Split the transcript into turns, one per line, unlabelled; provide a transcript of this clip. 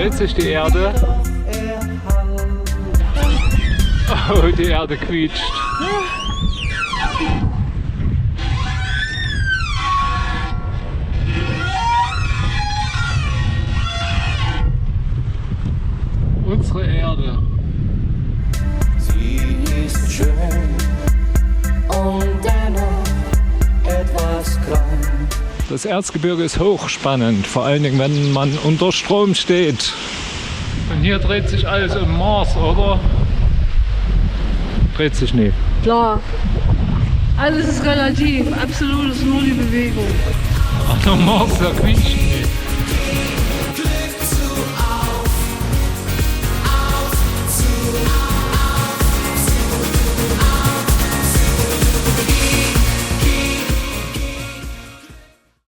Dreht sich die Erde? Oh, die Erde quietscht. Unsere Erde.
Sie ist schön und dennoch etwas krank.
Das Erzgebirge ist hochspannend, vor allen Dingen, wenn man unter Strom steht. Und hier dreht sich alles um Mars, oder? Dreht sich nicht.
Klar. Alles ist relativ. Absolut ist nur die Bewegung.
Ach, der Mars, der quietscht nicht.